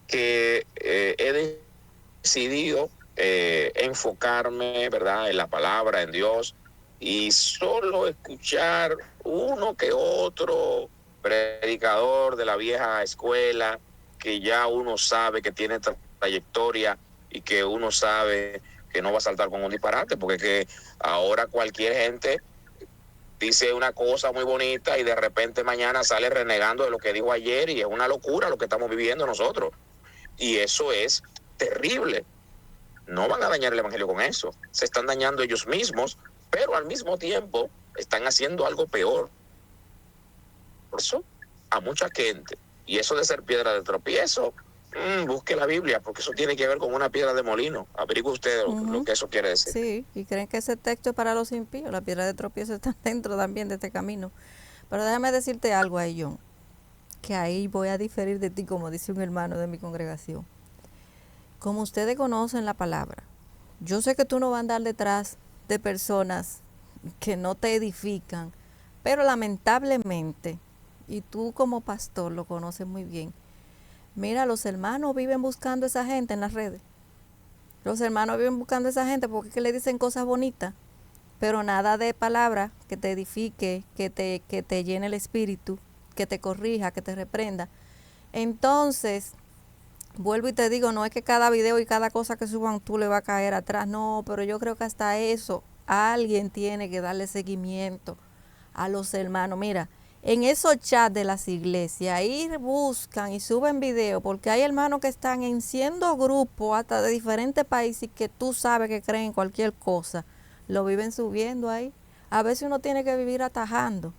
que he decidido enfocarme, ¿verdad?, en la palabra, en Dios, y solo escuchar uno que otro predicador de la vieja escuela que ya uno sabe que tiene trayectoria y que uno sabe que no va a saltar con un disparate, porque que ahora cualquier gente dice una cosa muy bonita y de repente mañana sale renegando de lo que dijo ayer, y es una locura lo que estamos viviendo nosotros. Y eso es terrible. No van a dañar el evangelio con eso. Se están dañando ellos mismos, pero al mismo tiempo están haciendo algo peor. Por eso, a mucha gente. Y eso de ser piedra de tropiezo, busque la Biblia, porque eso tiene que ver con una piedra de molino. Averigüe usted lo que eso quiere decir. Sí, y creen que ese texto es para los impíos. La piedra de tropiezo está dentro también de este camino. Pero déjame decirte algo ahí, John, que ahí voy a diferir de ti, como dice un hermano de mi congregación. como ustedes conocen la palabra, yo sé que tú no vas a andar detrás de personas que no te edifican, pero lamentablemente, y tú como pastor lo conoces muy bien, mira, los hermanos viven buscando a esa gente en las redes. Los hermanos viven buscando a esa gente porque es que le dicen cosas bonitas, pero nada de palabra que te edifique, que te llene el espíritu, que te corrija, que te reprenda. Entonces, vuelvo y te digo, no es que cada video y cada cosa que suban tú le va a caer atrás, no, pero yo creo que hasta eso alguien tiene que darle seguimiento a los hermanos. Mira, en esos chats de las iglesias, ahí buscan y suben videos, porque hay hermanos que están en siendo grupos hasta de diferentes países que tú sabes que creen cualquier cosa, lo viven subiendo ahí. A veces uno tiene que vivir atajando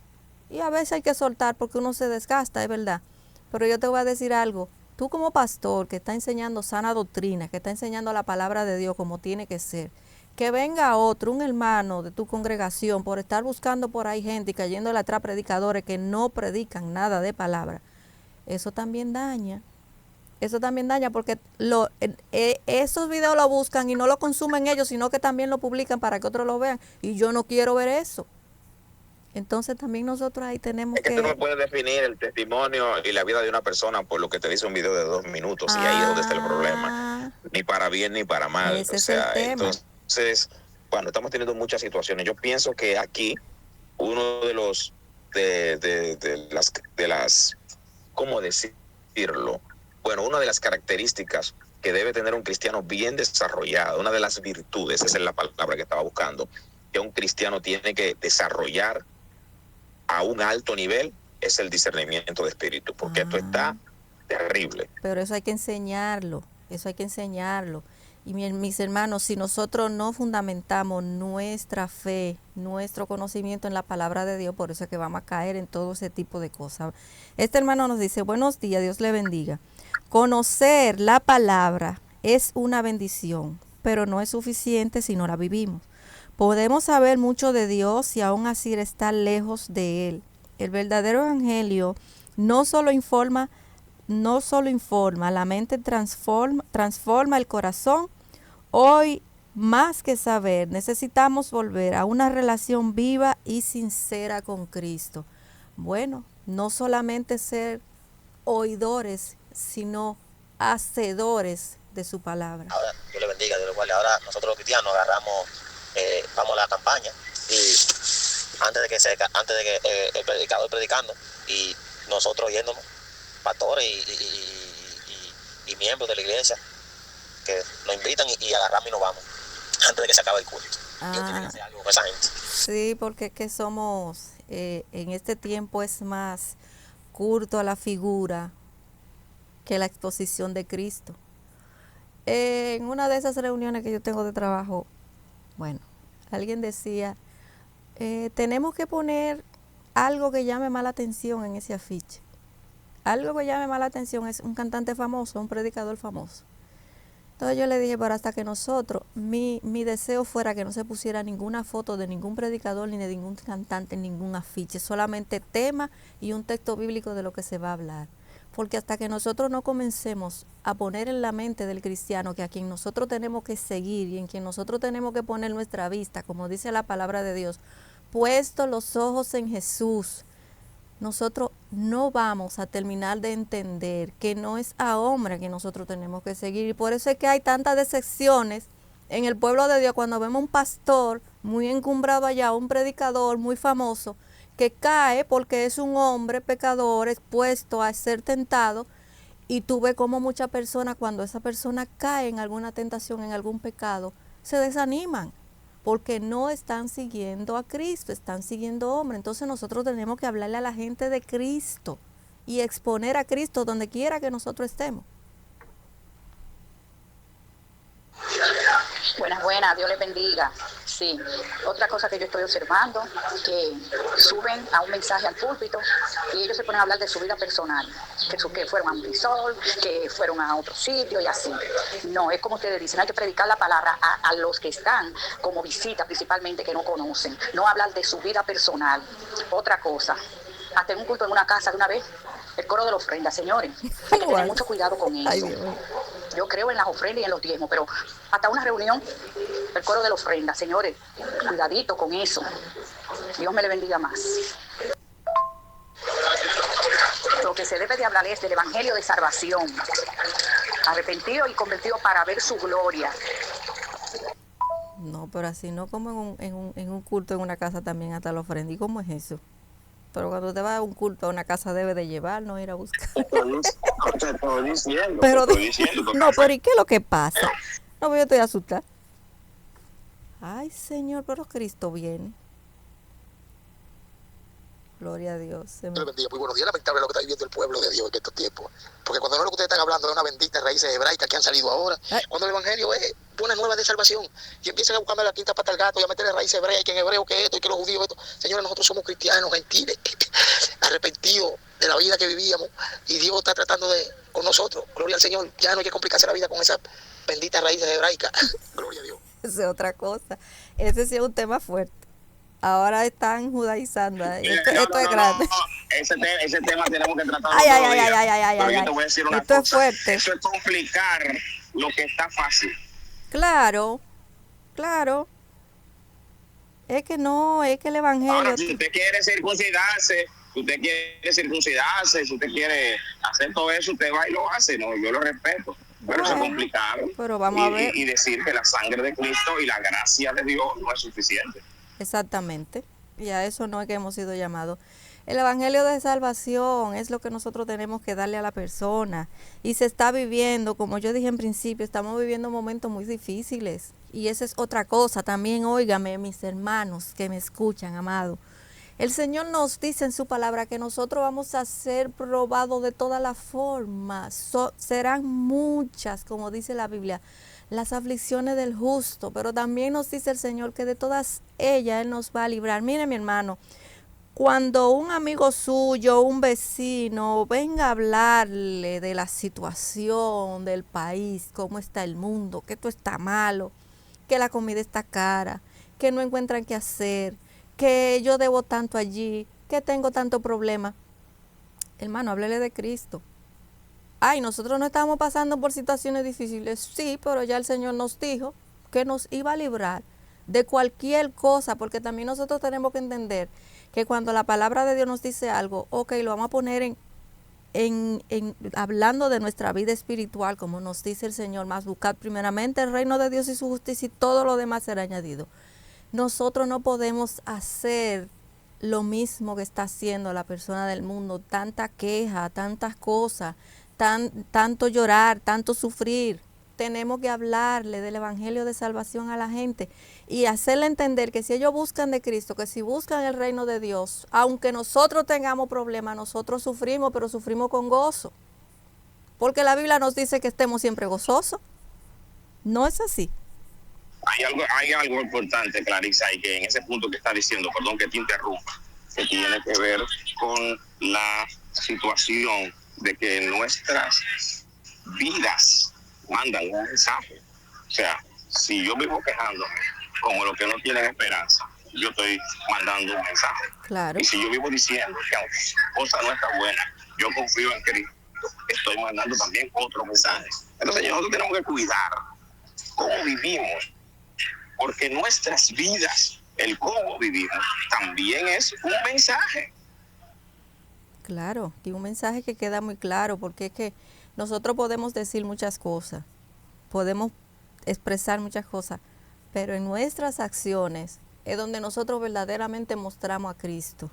y a veces hay que soltar porque uno se desgasta, es verdad. Pero yo te voy a decir algo, tú como pastor que está enseñando sana doctrina, que está enseñando la palabra de Dios como tiene que ser, que venga otro, un hermano de tu congregación, por estar buscando por ahí gente y cayéndole atrás predicadores que no predican nada de palabra, eso también daña. Eso también daña porque esos videos lo buscan y no lo consumen ellos, sino que también lo publican para que otros lo vean. Y yo no quiero ver eso. Entonces también nosotros ahí tenemos que... tú no puedes definir el testimonio y la vida de una persona por lo que te dice un video de 2 minutos. Y ahí es donde está el problema. Ni para bien ni para mal. Ese es el tema. Entonces, bueno, estamos teniendo muchas situaciones. Yo pienso que aquí uno de los de las ¿cómo decirlo? Bueno, una de las características que debe tener un cristiano bien desarrollado, una de las virtudes, esa es la palabra que estaba buscando, que un cristiano tiene que desarrollar a un alto nivel, es el discernimiento de espíritu, porque esto está terrible. Pero eso hay que enseñarlo, Y mis hermanos, si nosotros no fundamentamos nuestra fe, nuestro conocimiento en la palabra de Dios, por eso es que vamos a caer en todo ese tipo de cosas. Este hermano nos dice, buenos días, Dios le bendiga. Conocer la palabra es una bendición, pero no es suficiente si no la vivimos. Podemos saber mucho de Dios y aún así estar lejos de Él. El verdadero evangelio no solo informa, la mente transforma el corazón. Hoy, más que saber, necesitamos volver a una relación viva y sincera con Cristo. Bueno, no solamente ser oidores, sino hacedores de su palabra. Ahora, Dios le bendiga, Dios le guarde. Ahora nosotros los cristianos agarramos, vamos a la campaña y antes de que el predicador predicando y nosotros yéndonos, pastores y miembros de la iglesia que nos invitan y agarramos y nos vamos antes de que se acabe el culto. Dios tiene que hacer algo con esa gente. Sí, porque es que somos, en este tiempo es más culto a la figura que la exposición de Cristo. En una de esas reuniones que yo tengo de trabajo, bueno, alguien decía, tenemos que poner algo que llame más la atención en ese afiche. Algo que llame más la atención es un cantante famoso, un predicador famoso. Entonces yo le dije, pero hasta que nosotros, mi deseo fuera que no se pusiera ninguna foto de ningún predicador ni de ningún cantante, ningún afiche, solamente tema y un texto bíblico de lo que se va a hablar. Porque hasta que nosotros no comencemos a poner en la mente del cristiano que a quien nosotros tenemos que seguir y en quien nosotros tenemos que poner nuestra vista, como dice la palabra de Dios, puesto los ojos en Jesús, nosotros no vamos a terminar de entender que no es a hombre que nosotros tenemos que seguir. Y por eso es que hay tantas decepciones en el pueblo de Dios cuando vemos un pastor muy encumbrado allá, un predicador muy famoso, que cae porque es un hombre pecador expuesto a ser tentado, y tú ves como muchas personas, cuando esa persona cae en alguna tentación, en algún pecado, se desaniman porque no están siguiendo a Cristo, están siguiendo hombres. Entonces nosotros tenemos que hablarle a la gente de Cristo y exponer a Cristo donde quiera que nosotros estemos. Buenas, Dios les bendiga. Sí, otra cosa que yo estoy observando, que suben a un mensaje al púlpito y ellos se ponen a hablar de su vida personal, que fueron a un resort, que fueron a otro sitio y así. No, es como ustedes dicen, hay que predicar la palabra a los que están como visita, principalmente que no conocen, no hablar de su vida personal. Otra cosa, hasta en un culto en una casa de una vez, el coro de la ofrenda, señores. Hay que tener mucho cuidado con eso. Ay, Dios mío. Yo creo en las ofrendas y en los diezmos, pero hasta una reunión, el coro de la ofrenda, señores, cuidadito con eso. Dios me le bendiga más. Lo que se debe de hablar es del evangelio de salvación, arrepentido y convertido para ver su gloria. No, pero así no como en un culto en una casa también hasta la ofrenda. ¿Y cómo es eso? Pero cuando te vas a un culto a una casa debe de llevar, no ir a buscar. Te estoy diciendo, Pero, te estoy diciendo. no, pero ¿y qué es lo que pasa? No, pues yo estoy asustada. Ay, Señor, pero Cristo viene. Gloria a Dios. Dios le bendiga. Muy buenos días. Lamentable lo que está viviendo el pueblo de Dios en estos tiempos. Porque cuando no es lo que ustedes están hablando de una bendita raíces hebraicas que han salido ahora, cuando el evangelio es buena nueva de salvación y empiezan a buscarme la quinta pata al gato y a meterle raíces hebreas, que en hebreo que esto y que los judíos esto. Señores, nosotros somos cristianos, gentiles, arrepentidos de la vida que vivíamos y Dios está tratando con nosotros. Gloria al Señor. Ya no hay que complicarse la vida con esas benditas raíces hebraicas. Gloria a Dios. Esa es otra cosa. Ese sí es un tema fuerte. Ahora están judaizando. Esto es grande. Ese tema tenemos que tratarlo Ay, todo ay, día. ay, ay, ay, Pero ay, yo ay. te voy a decir una Esto es cosa. fuerte. Eso es complicar lo que está fácil. Claro, claro. Es que no, es que el evangelio. Ahora, si usted quiere circuncidarse, si usted quiere hacer todo eso, usted va y lo hace. No, yo lo respeto. Pero eso es complicado. Pero vamos a ver. Y decir que la sangre de Cristo y la gracia de Dios no es suficiente. Exactamente. Y a eso no es que hemos sido llamados. El evangelio de salvación es lo que nosotros tenemos que darle a la persona. Y se está viviendo, como yo dije en principio, estamos viviendo momentos muy difíciles. Y esa es otra cosa. También, óigame, mis hermanos que me escuchan, amado. El Señor nos dice en su palabra que nosotros vamos a ser probados de todas las formas. Serán muchas, como dice la Biblia, las aflicciones del justo, pero también nos dice el Señor que de todas ellas Él nos va a librar. Mire, mi hermano, cuando un amigo suyo, un vecino, venga a hablarle de la situación del país, cómo está el mundo, que esto está malo, que la comida está cara, que no encuentran qué hacer, que yo debo tanto allí, que tengo tanto problema, hermano, háblele de Cristo. Ay, nosotros no estamos pasando por situaciones difíciles, sí, pero ya el Señor nos dijo que nos iba a librar de cualquier cosa, porque también nosotros tenemos que entender que cuando la palabra de Dios nos dice algo, ok, lo vamos a poner hablando de nuestra vida espiritual, como nos dice el Señor, más buscad primeramente el reino de Dios y su justicia y todo lo demás será añadido. Nosotros no podemos hacer lo mismo que está haciendo la persona del mundo, tanta queja, tantas cosas, tanto llorar, tanto sufrir. Tenemos que hablarle del evangelio de salvación a la gente y hacerle entender que si ellos buscan de Cristo, que si buscan el reino de Dios, aunque nosotros tengamos problemas, nosotros sufrimos, pero sufrimos con gozo. Porque la Biblia nos dice que estemos siempre gozosos. ¿No es así? Hay algo importante, Clarisa, y que en ese punto que está diciendo, perdón que te interrumpa, que tiene que ver con la situación de que nuestras vidas mandan un mensaje. O sea, si yo vivo quejándome como los que no tienen esperanza, yo estoy mandando un mensaje. Claro. Y si yo vivo diciendo que aunque la cosa no está buena, yo confío en Cristo, estoy mandando también otro mensaje. Entonces nosotros tenemos que cuidar cómo vivimos, porque nuestras vidas, el cómo vivimos, también es un mensaje. Claro, y un mensaje que queda muy claro, porque es que nosotros podemos decir muchas cosas, podemos expresar muchas cosas, pero en nuestras acciones es donde nosotros verdaderamente mostramos a Cristo.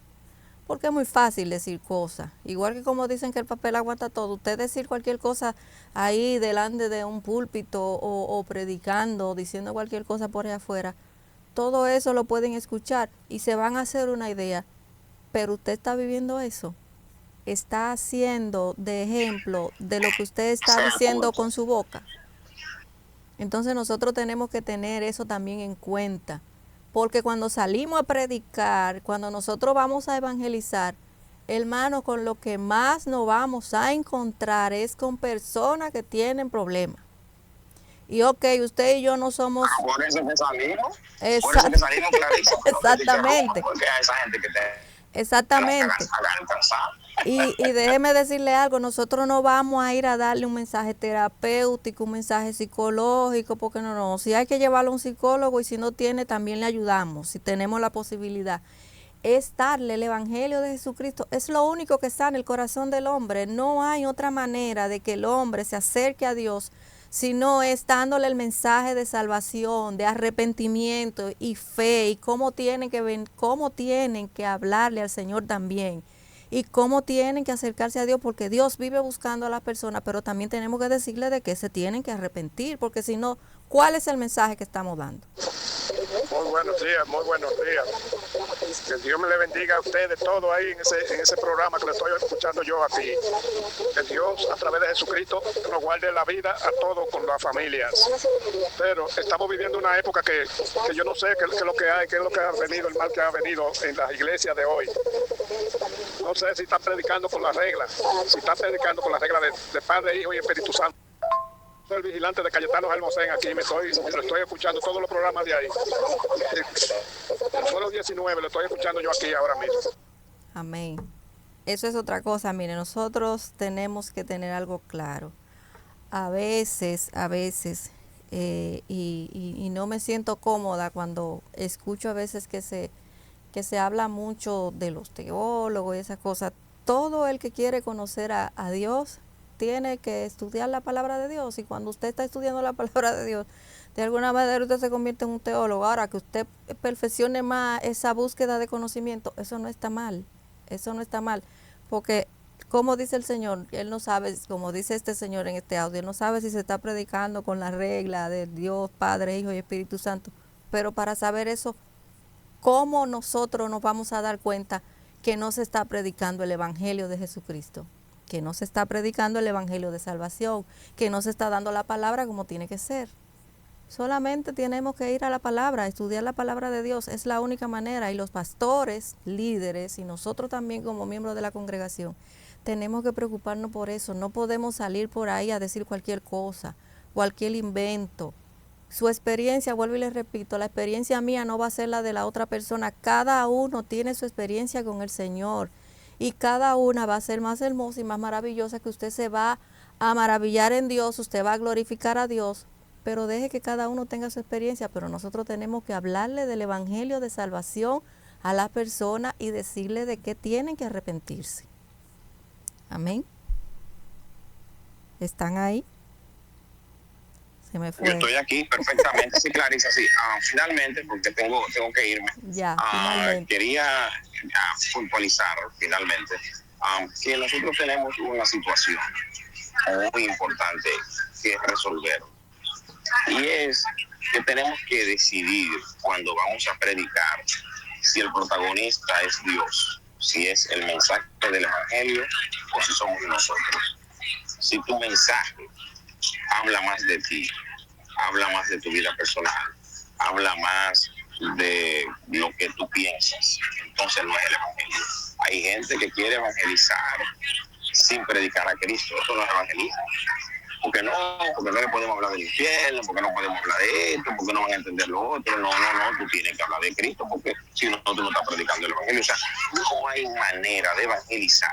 Porque es muy fácil decir cosas, igual que como dicen que el papel aguanta todo. Usted decir cualquier cosa ahí delante de un púlpito o predicando, o diciendo cualquier cosa por ahí afuera, todo eso lo pueden escuchar y se van a hacer una idea, pero usted está viviendo eso. Está haciendo de ejemplo de lo que usted está diciendo con su boca. Entonces nosotros tenemos que tener eso también en cuenta, porque cuando salimos a predicar, cuando nosotros vamos a evangelizar, hermano, con lo que más nos vamos a encontrar es con personas que tienen problemas. Y ok, usted y yo no somos... Por eso que salimos. Exacto. Por eso que salimos, Clarisa. Exactamente. Porque a esa gente que te... Exactamente. a alcanzar. Y déjeme decirle algo, nosotros no vamos a ir a darle un mensaje terapéutico, un mensaje psicológico, porque no, si hay que llevarlo a un psicólogo y si no tiene, también le ayudamos, si tenemos la posibilidad. Es darle el Evangelio de Jesucristo, es lo único que está en el corazón del hombre, no hay otra manera de que el hombre se acerque a Dios, sino es dándole el mensaje de salvación, de arrepentimiento y fe, y cómo tienen que hablarle al Señor también, y cómo tienen que acercarse a Dios, porque Dios vive buscando a las personas, pero también tenemos que decirle de que se tienen que arrepentir, porque si no, ¿cuál es el mensaje que estamos dando? Muy buenos días, muy buenos días. Que Dios me le bendiga a ustedes todo ahí en ese programa que le estoy escuchando yo aquí. Que Dios a través de Jesucristo nos guarde la vida a todos con las familias. Pero estamos viviendo una época que yo no sé qué es lo que hay, qué es lo que ha venido, el mal que ha venido en las iglesias de hoy. No sé si están predicando con las reglas, si están predicando con las reglas de Padre, Hijo y Espíritu Santo. Soy el vigilante de Cayetano Almocén aquí, lo estoy escuchando todos los programas de ahí. El suelo 19 lo estoy escuchando yo aquí ahora mismo. Amén. Eso es otra cosa, mire, nosotros tenemos que tener algo claro. A veces, y no me siento cómoda cuando escucho a veces que se habla mucho de los teólogos y esas cosas. Todo el que quiere conocer a Dios tiene que estudiar la palabra de Dios, y cuando usted está estudiando la palabra de Dios, de alguna manera usted se convierte en un teólogo. Ahora, que usted perfeccione más esa búsqueda de conocimiento, eso no está mal, porque como dice el Señor, Él no sabe, como dice este señor en este audio, Él no sabe si se está predicando con la regla de Dios, Padre, Hijo y Espíritu Santo, pero para saber eso, ¿cómo nosotros nos vamos a dar cuenta que no se está predicando el Evangelio de Jesucristo? Que no se está predicando el Evangelio de salvación, que no se está dando la palabra como tiene que ser. Solamente tenemos que ir a la palabra, estudiar la palabra de Dios, es la única manera. Y los pastores, líderes, y nosotros también como miembros de la congregación, tenemos que preocuparnos por eso. No podemos salir por ahí a decir cualquier cosa, cualquier invento. Su experiencia, vuelvo y les repito, la experiencia mía no va a ser la de la otra persona. Cada uno tiene su experiencia con el Señor. Y cada una va a ser más hermosa y más maravillosa, que usted se va a maravillar en Dios, usted va a glorificar a Dios, pero deje que cada uno tenga su experiencia. Pero nosotros tenemos que hablarle del Evangelio de salvación a las personas y decirle de qué tienen que arrepentirse. Amén. ¿Están ahí? Se me fue. Yo estoy aquí perfectamente, sí, Clarisa, sí. Finalmente, porque tengo que irme. Ya, finalmente. Quería puntualizar, finalmente, que nosotros tenemos una situación muy importante que resolver. Y es que tenemos que decidir cuando vamos a predicar si el protagonista es Dios, si es el mensaje del Evangelio o si somos nosotros. Si tu mensaje habla más de ti, habla más de tu vida personal, habla más de lo que tú piensas, entonces no es el Evangelio. Hay gente que quiere evangelizar sin predicar a Cristo, eso no es evangelismo. Porque no le podemos hablar del infierno, porque no podemos hablar de esto, porque no van a entender lo otro. No, tú tienes que hablar de Cristo, porque si no, tú no estás predicando el Evangelio. O sea, no hay manera de evangelizar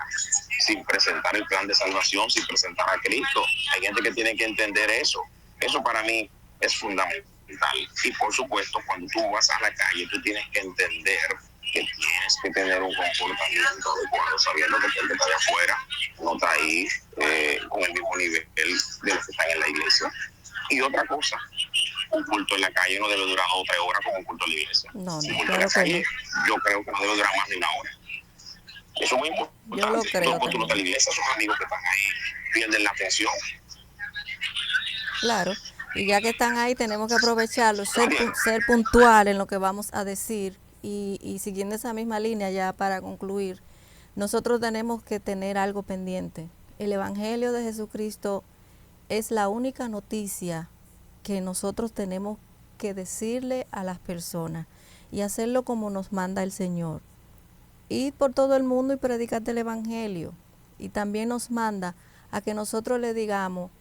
sin presentar el plan de salvación, sin presentar a Cristo. Hay gente que tiene que entender eso. Eso para mí es fundamental. Y por supuesto, cuando tú vas a la calle, tú tienes que entender que tienes que tener un comportamiento adecuado, sabiendo que el que está de afuera no está ahí con el mismo nivel de los que están en la iglesia. Y otra cosa, un culto en la calle no debe durar 2 o 3 horas como un culto en la iglesia. No, un culto en la calle, yo creo que no debe durar más de 1 hora. Eso es muy importante. Yo lo creo. Tú no estás en la iglesia, esos amigos que están ahí pierden la atención. Claro. Y ya que están ahí, tenemos que aprovecharlo, ser puntual en lo que vamos a decir. Y siguiendo esa misma línea, ya para concluir, nosotros tenemos que tener algo pendiente. El Evangelio de Jesucristo es la única noticia que nosotros tenemos que decirle a las personas y hacerlo como nos manda el Señor. Ir por todo el mundo y predicar el Evangelio. Y también nos manda a que nosotros le digamos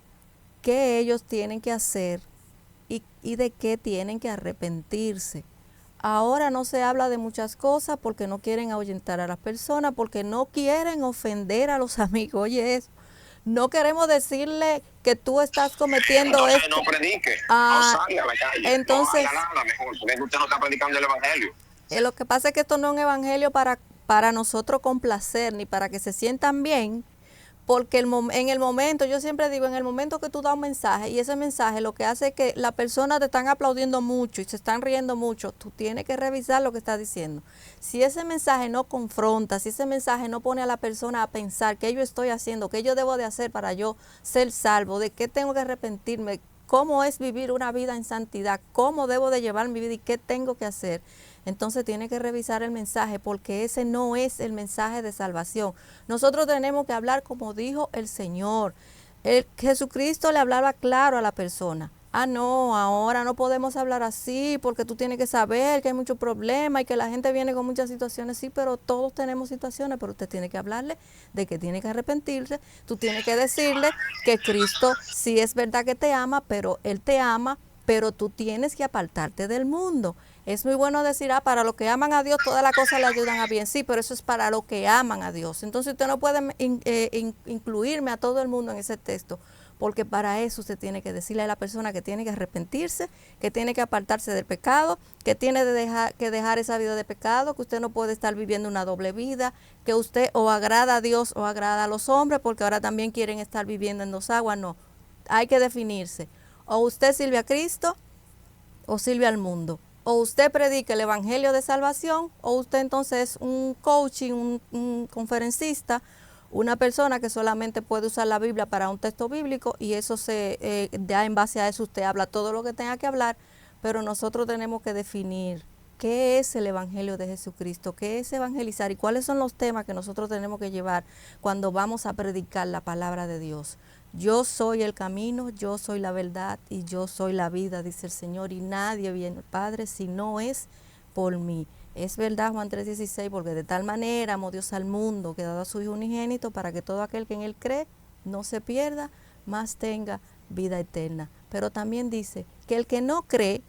qué ellos tienen que hacer y de qué tienen que arrepentirse. Ahora no se habla de muchas cosas porque no quieren ahuyentar a las personas, porque no quieren ofender a los amigos. Oye, eso. No queremos decirle que tú estás cometiendo Entonces esto. no predique, no Ah, salga a la calle, entonces, no haga nada mejor, porque usted no está predicando el evangelio. lo que pasa es que esto no es un evangelio para nosotros complacer, ni para que se sientan bien, porque en el momento, yo siempre digo, en el momento que tú das un mensaje, y ese mensaje lo que hace es que las personas te están aplaudiendo mucho y se están riendo mucho, tú tienes que revisar lo que estás diciendo. Si ese mensaje no confronta, si ese mensaje no pone a la persona a pensar qué yo estoy haciendo, qué yo debo de hacer para yo ser salvo, de qué tengo que arrepentirme, cómo es vivir una vida en santidad, cómo debo de llevar mi vida y qué tengo que hacer, entonces tiene que revisar el mensaje, porque ese no es el mensaje de salvación. Nosotros tenemos que hablar como dijo el Señor. Jesucristo le hablaba claro a la persona. Ah, no, ahora no podemos hablar así porque tú tienes que saber que hay muchos problemas y que la gente viene con muchas situaciones. Sí, pero todos tenemos situaciones, pero usted tiene que hablarle de que tiene que arrepentirse. Tú tienes que decirle que Cristo sí es verdad que te ama, pero Él te ama, pero tú tienes que apartarte del mundo. Es muy bueno decir, para los que aman a Dios todas las cosas le ayudan a bien. Sí, pero eso es para los que aman a Dios. Entonces usted no puede incluirme a todo el mundo en ese texto, porque para eso usted tiene que decirle a la persona que tiene que arrepentirse, que tiene que apartarse del pecado, que tiene que dejar esa vida de pecado, que usted no puede estar viviendo una doble vida, que usted o agrada a Dios o agrada a los hombres, porque ahora también quieren estar viviendo en dos aguas. No, hay que definirse. O usted sirve a Cristo o sirve al mundo. O usted predica el evangelio de salvación, o usted entonces es un coaching, un conferencista, una persona que solamente puede usar la Biblia para un texto bíblico, y eso ya en base a eso usted habla todo lo que tenga que hablar, pero nosotros tenemos que definir qué es el evangelio de Jesucristo, qué es evangelizar y cuáles son los temas que nosotros tenemos que llevar cuando vamos a predicar la palabra de Dios. Yo soy el camino, yo soy la verdad y yo soy la vida, dice el Señor, y nadie viene al Padre si no es por mí. Es verdad Juan 3:16, porque de tal manera amó Dios al mundo que ha dado a su Hijo unigénito para que todo aquel que en Él cree no se pierda, mas tenga vida eterna. Pero también dice que el que no cree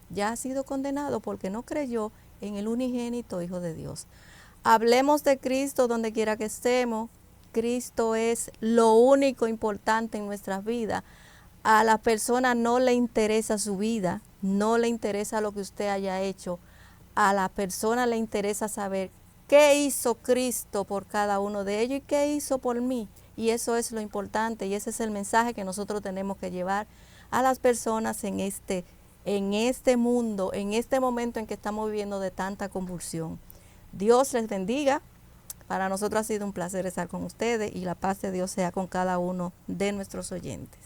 ya ha sido condenado porque no creyó en el unigénito Hijo de Dios. Hablemos de Cristo donde quiera que estemos. Cristo es lo único importante en nuestras vidas. A la persona no le interesa su vida, no le interesa lo que usted haya hecho. A la persona le interesa saber qué hizo Cristo por cada uno de ellos y qué hizo por mí. Y eso es lo importante, y ese es el mensaje que nosotros tenemos que llevar a las personas en este mundo, en este momento en que estamos viviendo de tanta convulsión. Dios les bendiga. Para nosotros ha sido un placer estar con ustedes, y la paz de Dios sea con cada uno de nuestros oyentes.